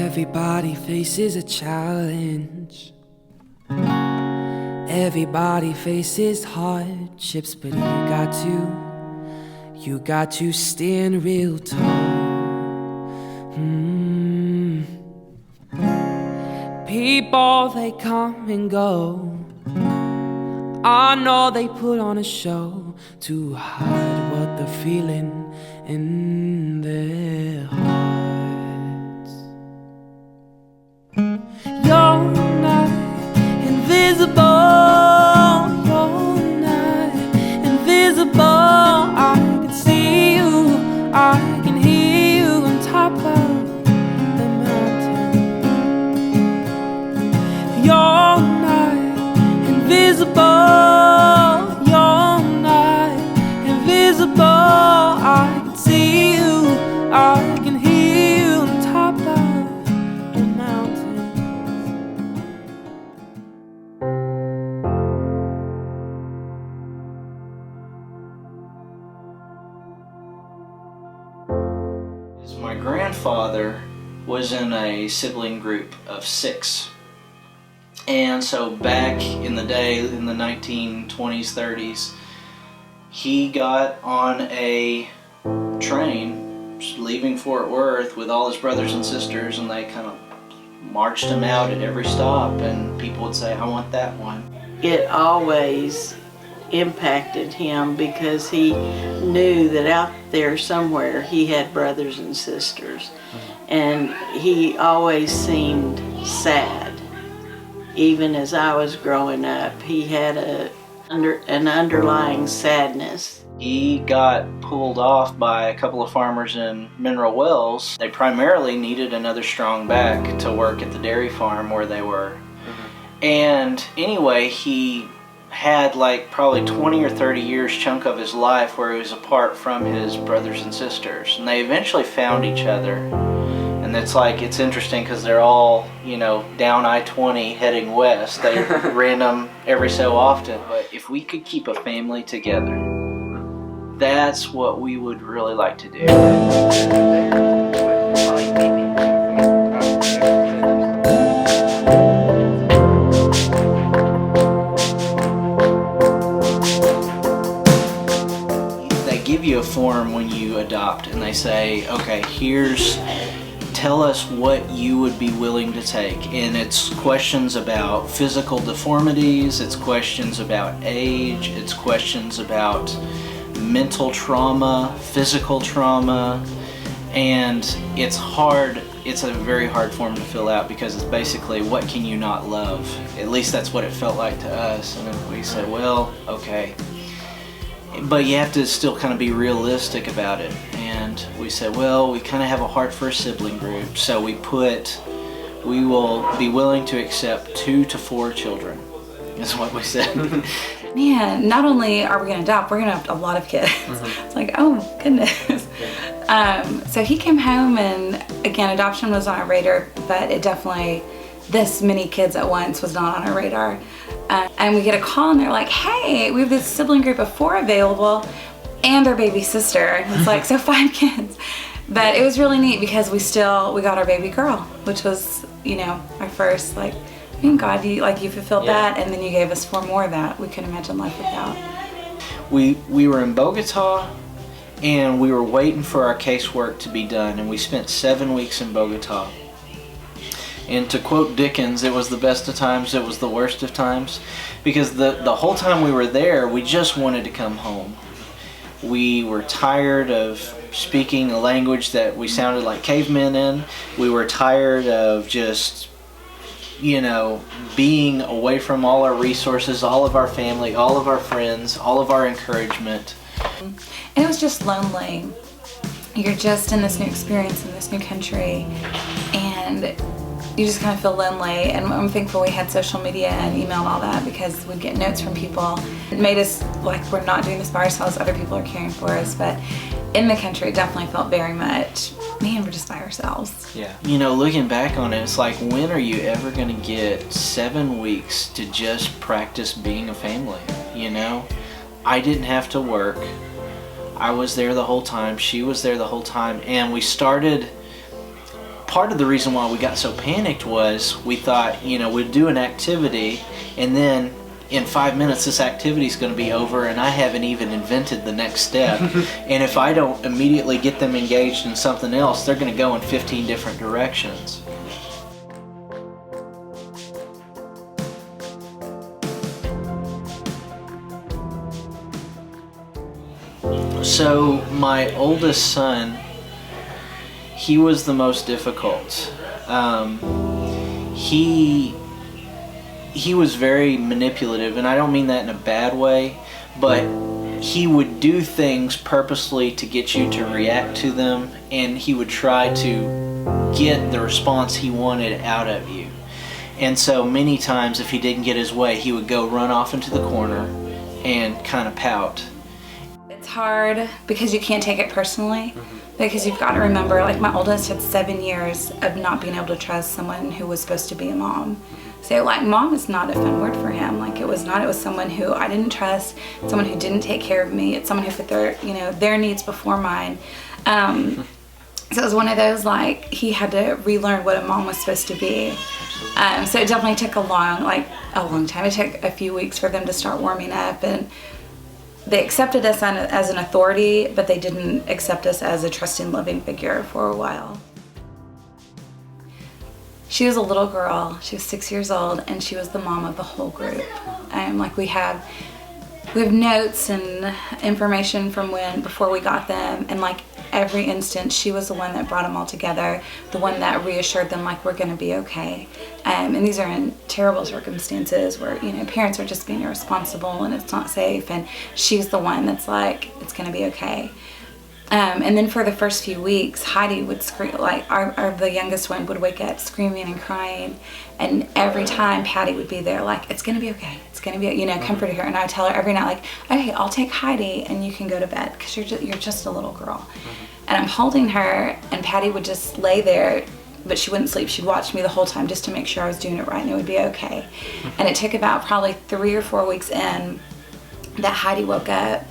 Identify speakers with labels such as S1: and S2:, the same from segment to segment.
S1: Everybody faces a challenge. Everybody faces hardships, but you got to stand real tall. People, they come and go. I know they put on a show to hide what they're feeling in their hearts. You're not invisible. You're not invisible. I can see you, I can hear you on top of the mountain. You're not invisible. You're not invisible. I can see you, I can hear you on top of the mountain.
S2: My grandfather was in a sibling group of 6. And so back in the day, in the 1920s, 30s, he got on a train leaving Fort Worth with all his brothers and sisters, and they kind of marched him out at every stop, and people would say, I want that one.
S3: It always impacted him because he knew that out there somewhere he had brothers and sisters, and he always seemed sad. Even as I was growing up, he had an underlying sadness.
S2: He got pulled off by a couple of farmers in Mineral Wells. They primarily needed another strong back to work at the dairy farm where they were. And anyway, he had like probably 20 or 30 years chunk of his life where he was apart from his brothers and sisters. And they eventually found each other. And it's interesting because they're all, down I-20 heading west. They ran them every so often. But if we could keep a family together, that's what we would really like to do. They give you a form when you adopt, and they say, okay, tell us what you would be willing to take. And it's questions about physical deformities, it's questions about age, it's questions about mental trauma, physical trauma, and it's hard. It's a very hard form to fill out because it's basically, what can you not love? At least that's what it felt like to us. And we said, well, okay. But you have to still kind of be realistic about it. And we said, well, we kind of have a heart for a sibling group, so we will be willing to accept 2 to 4 children, is what we said.
S4: Man, not only are we going to adopt, we're going to have a lot of kids. It's like, oh goodness. So he came home, and again, adoption was on our radar, but it definitely, this many kids at once was not on our radar. And we get a call, and they're like, hey, we have this sibling group of 4 available and our baby sister. And it's like, so 5 kids. But it was really neat because we got our baby girl, which was, our first, God, you fulfilled that, and then you gave us 4 more that we couldn't imagine life without.
S2: We were in Bogota, and we were waiting for our casework to be done, and we spent 7 weeks in Bogota. And to quote Dickens, it was the best of times, it was the worst of times, because the whole time we were there, we just wanted to come home. We were tired of speaking a language that we sounded like cavemen in. We were tired of just, being away from all our resources, all of our family, all of our friends, all of our encouragement.
S4: And it was just lonely. You're just in this new experience in this new country, and you just kind of feel lonely. And I'm thankful we had social media and email and all that, because we'd get notes from people. It made us like we're not doing this by ourselves, other people are caring for us. But in the country, it definitely felt very much, man, we're just by ourselves.
S2: Yeah. Looking back on it, it's like, when are you ever going to get 7 weeks to just practice being a family? I didn't have to work. I was there the whole time. She was there the whole time. And we started part of the reason why we got so panicked was we thought, we'd do an activity, and then in 5 minutes this activity is going to be over, and I haven't even invented the next step. And if I don't immediately get them engaged in something else, they're going to go in 15 different directions. So my oldest son, he was the most difficult. He was very manipulative, and I don't mean that in a bad way, but he would do things purposely to get you to react to them, and he would try to get the response he wanted out of you. And so many times, if he didn't get his way, he would go run off into the corner and kind of pout.
S4: It's hard because you can't take it personally, because you've got to remember, like, my oldest had 7 years of not being able to trust someone who was supposed to be a mom. So, like, mom is not a fun word for him. Like, it was someone who I didn't trust, someone who didn't take care of me. It's someone who put their needs before mine. So it was one of those, like, he had to relearn what a mom was supposed to be. So it definitely took a long time. It took a few weeks for them to start warming up, and they accepted us as an authority, but they didn't accept us as a trusting, loving figure for a while. She was a little girl. She was 6 years old, and she was the mom of the whole group. We have notes and information from before we got them, and like every instance, she was the one that brought them all together, the one that reassured them, like, we're going to be okay. And these are in terrible circumstances where, parents are just being irresponsible and it's not safe, and she's the one that's like, it's going to be okay. And then for the first few weeks, Heidi would scream, like the youngest one would wake up screaming and crying, and every time Patty would be there, like, it's gonna be okay, it's gonna be, comforting her. And I would tell her every night, like, okay, I'll take Heidi and you can go to bed, because you're just a little girl. And I'm holding her, and Patty would just lay there, but she wouldn't sleep. She'd watch me the whole time just to make sure I was doing it right and it would be okay. And it took about probably 3 or 4 weeks in that Heidi woke up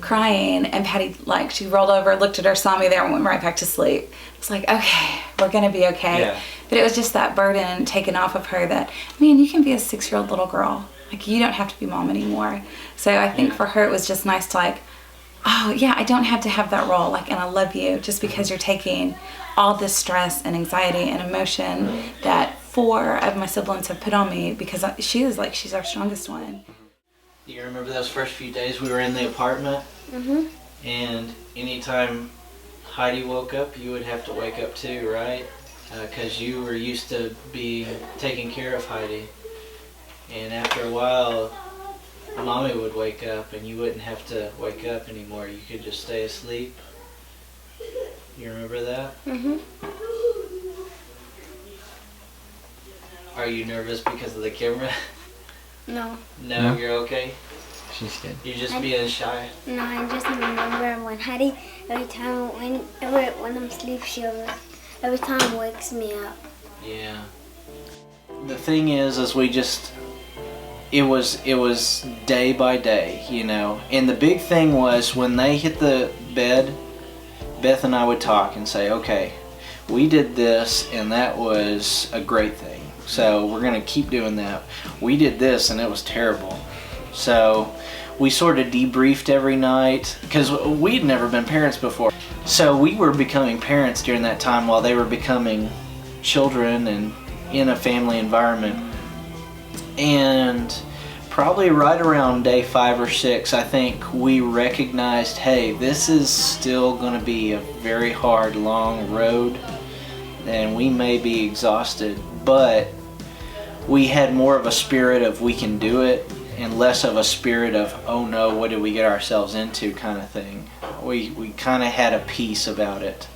S4: crying, and Patty, like, she rolled over, looked at her, saw me there, and went right back to sleep. It's like, okay, we're gonna be okay. Yeah. But it was just that burden taken off of her that, man, you can be a 6-year-old little girl. Like, you don't have to be mom anymore. So I think for her it was just nice to, like, oh yeah, I don't have to have that role, like, and I love you just because you're taking all this stress and anxiety and emotion that 4 of my siblings have put on me, because she's our strongest one.
S2: Do you remember those first few days we were in the apartment? And anytime Heidi woke up, you would have to wake up too, right? Because you were used to taking care of Heidi. And after a while, Mommy would wake up and you wouldn't have to wake up anymore. You could just stay asleep. You remember that? Are you nervous because of the camera?
S5: No.
S2: No, you're okay?
S6: She's good.
S2: You're just being shy?
S5: No, I just remember when Heidi, every time when I'm asleep, every time wakes me up.
S2: Yeah. The thing is it was day by day, And the big thing was when they hit the bed, Beth and I would talk and say, okay, we did this and that was a great thing. So we're going to keep doing that. We did this and it was terrible. So we sort of debriefed every night, because we'd never been parents before. So we were becoming parents during that time while they were becoming children and in a family environment. And probably right around day 5 or 6, I think we recognized, hey, this is still going to be a very hard, long road, and we may be exhausted, but we had more of a spirit of we can do it, and less of a spirit of, oh no, what did we get ourselves into kind of thing. We kind of had a peace about it.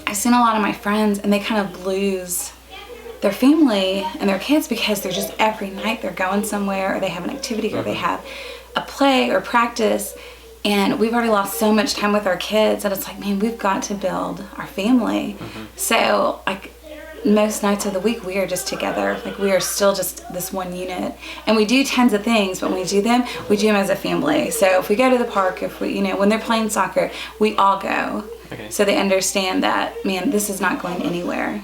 S4: I've seen a lot of my friends, and they kind of lose their family and their kids because they're just every night they're going somewhere, or they have an activity, or they have a play or practice, and we've already lost so much time with our kids that it's like, man, we've got to build our family. So, like, most nights of the week we are just together. Like, we are still just this one unit, and we do tons of things, but when we do them as a family. So if we go to the park, if we, when they're playing soccer, we all go.
S2: Okay.
S4: So they understand that, man, this is not going anywhere.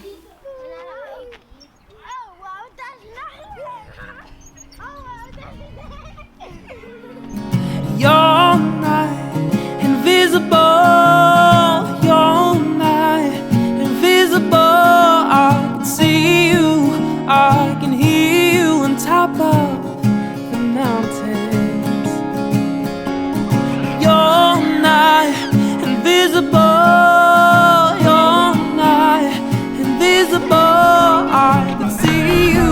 S1: You're not invisible. You're not invisible. I can see you. I can hear you on top of the mountains. You're not invisible. You're not invisible. I can see you.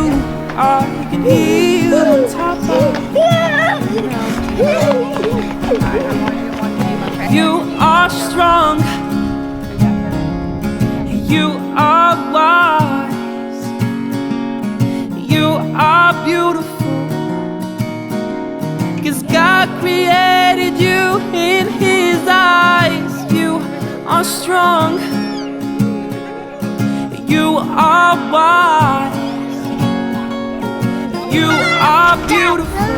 S1: I can hear you on top of the mountains. You are strong, you are wise, you are beautiful, 'cause God created you in His eyes. You are strong, you are wise, you are beautiful,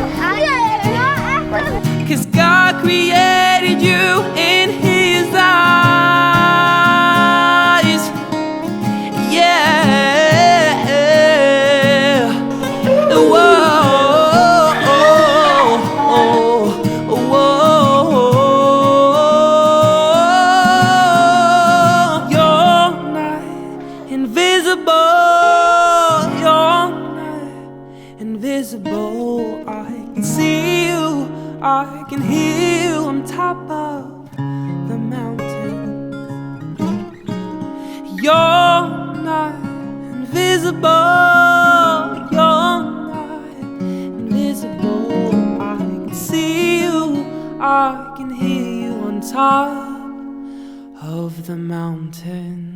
S1: 'cause God created you in His eyes. Yeah. Whoa. You're not invisible. You're not invisible. I can see you. I can hear you on top of the mountain. You're not invisible. You're not invisible. I can see you. I can hear you on top of the mountain.